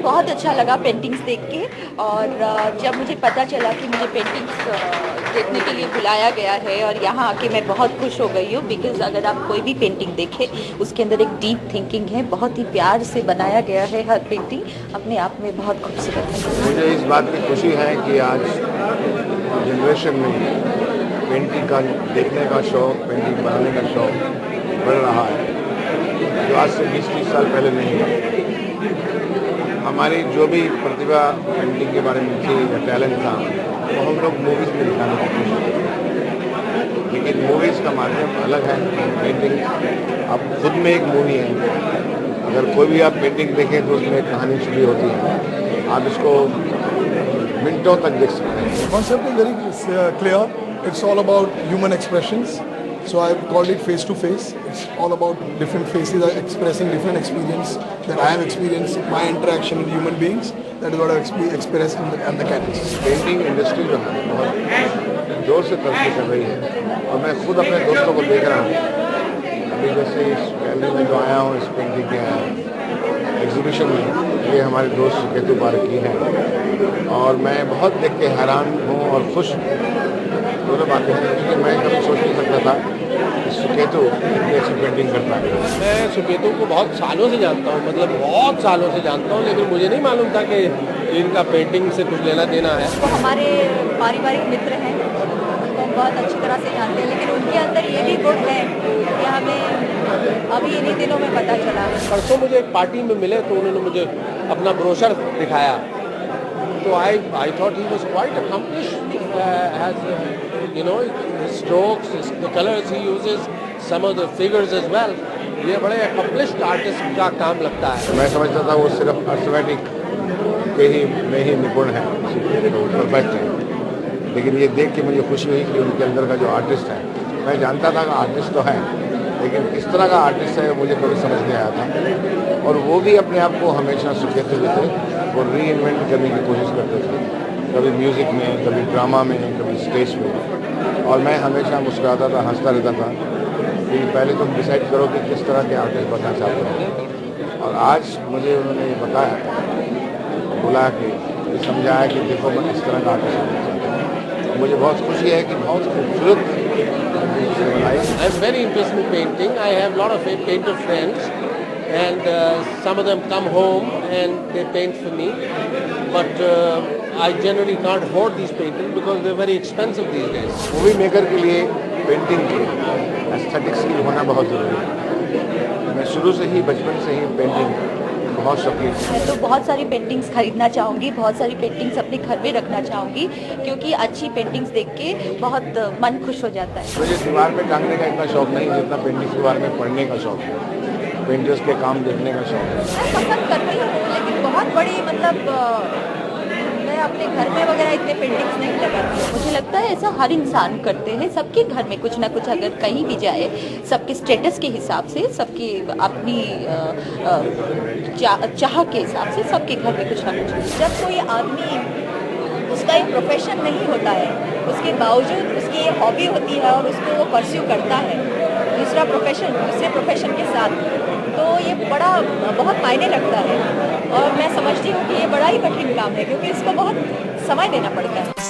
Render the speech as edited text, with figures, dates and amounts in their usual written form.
बहुत अच्छा लगा पेंटिंग्स देख के। और जब मुझे पता चला कि मुझे पेंटिंग्स देखने के लिए बुलाया गया है और यहाँ आके मैं बहुत खुश हो गई हूँ। बिकॉज अगर आप कोई भी पेंटिंग देखें उसके अंदर एक डीप थिंकिंग है, बहुत ही प्यार से बनाया गया है। हर पेंटिंग अपने आप में बहुत खूबसूरत है। मुझे इस बात की खुशी है कि आज जनरेशन में पेंटिंग का देखने का शौक, पेंटिंग बनाने का शौक बढ़ रहा है, जो आज से 20-30 साल पहले नहीं था। हमारी जो भी प्रतिभा पेंटिंग के बारे में थी या टैलेंट था, वो हम लोग मूवीज़ में दिखाने की कोशिश करते, लेकिन मूवीज़ का माध्यम अलग है। पेंटिंग अब खुद में एक मूवी है। अगर कोई भी आप पेंटिंग देखें तो उसमें एक कहानी छुपी होती है, आप इसको मिनटों तक देख सकते हैं। Concept is very clear. It's all about human expressions. So I've called it face to face. It's all about different faces are expressing different experience that I have experienced, my interaction with human beings. That is what I've expressed on the canvas. Painting industry जो है बहुत जोर से तरक्की कर रही है और मैं खुद अपने दोस्तों को देख रहा हूँ। अभी जैसे इस गैलरी में जो आया हूँ, इस पेंटिंग के एग्जीबिशन में, ये हमारे दोस्त सुकेतु पार्क की है और मैं बहुत देख के हैरान हूँ और खुश हूँ। दोनों बातें हैं, क्योंकि मैं कभी सोच नहीं सकता था कि सुकेतु इतनी अच्छी पेंटिंग करता है। मैं सुकेतु को बहुत सालों से जानता हूँ, मतलब बहुत सालों से जानता हूँ, लेकिन मुझे नहीं मालूम था कि इनका पेंटिंग से कुछ लेना देना है। वो हमारे पारिवारिक मित्र हैं, उनको हम बहुत अच्छी तरह से जानते हैं, लेकिन उनके अंदर ये भी गुण है कि हमें अभी इन्हीं दिनों में पता चला। परसों मुझे एक पार्टी में मिले तो उन्होंने मुझे अपना ब्रोशर दिखाया, तो I thought he was quite accomplished, has you know his strokes, the colors he uses, some of the figures as well. ये बड़े accomplished artist का काम लगता है। मैं समझता था वो सिर्फ अर्थमेटिक में ही निपुण है, परफेक्ट है, लेकिन ये देख के मुझे खुशी हुई कि उनके अंदर का जो आर्टिस्ट है, मैं जानता था कि आर्टिस्ट तो है, लेकिन किस तरह का आर्टिस्ट है मुझे कभी समझ नहीं आया था। और वो भी अपने आप को हमेशा सुकेतु थे, वो री इन्वेंट करने की कोशिश करते थे, कभी म्यूज़िक में, कभी ड्रामा में, कभी स्टेज में। और मैं हमेशा मुस्कुराता था, हंसता रहता था कि पहले तुम डिसाइड करो कि किस तरह के आर्टिस्ट बनना चाहते हो। और आज मुझे उन्होंने बताया, बुला के समझाया कि देखो मैं इस तरह का आर्टिस्ट बनना चाहता हूँ। मुझे बहुत खुशी है कि बहुत खूबसूरत बनाई। I'm very interested in painting. I have a lot of painter friends, and some of them come home and they paint for me. But I generally can't afford these paintings because they're very expensive these days. Movie maker के लिए painting की aesthetic skill होना बहुत ज़रूरी है। मैं शुरू से ही, बचपन से ही पेंटिंग बहुत शौकीन हूँ। मैं तो बहुत सारी पेंटिंग्स खरीदना चाहूँगी, बहुत सारी पेंटिंग्स अपने घर में रखना चाहूँगी, क्योंकि अच्छी पेंटिंग्स देख के बहुत मन खुश हो जाता है। मुझे दीवार पे टांगने का इतना शौक नहीं जितना पेंटिंग्स के बारे में पढ़ने का शौक है, पेंटर्स के काम देखने का शौक है। मैं पसंद करती हूँ, लेकिन बहुत बड़ी मतलब मैं अपने घर में वगैरह इतने पेंटिंग्स नहीं लगाती हूँ। मुझे लगता है ऐसा हर इंसान करते हैं, सबके घर में कुछ ना कुछ, अगर कहीं भी जाए, सबके स्टेटस के हिसाब से, सबकी अपनी चाह के हिसाब से सबके घर में कुछ ना कुछ। जब कोई आदमी, उसका एक प्रोफेशन नहीं होता है, उसके बावजूद उसकी ये हॉबी होती है और उसको वो परस्यू करता है दूसरे प्रोफेशन के साथ, तो ये बहुत मायने रखता है। और मैं समझती हूँ कि ये बड़ा ही कठिन काम है, क्योंकि इसको बहुत समय देना पड़ता है।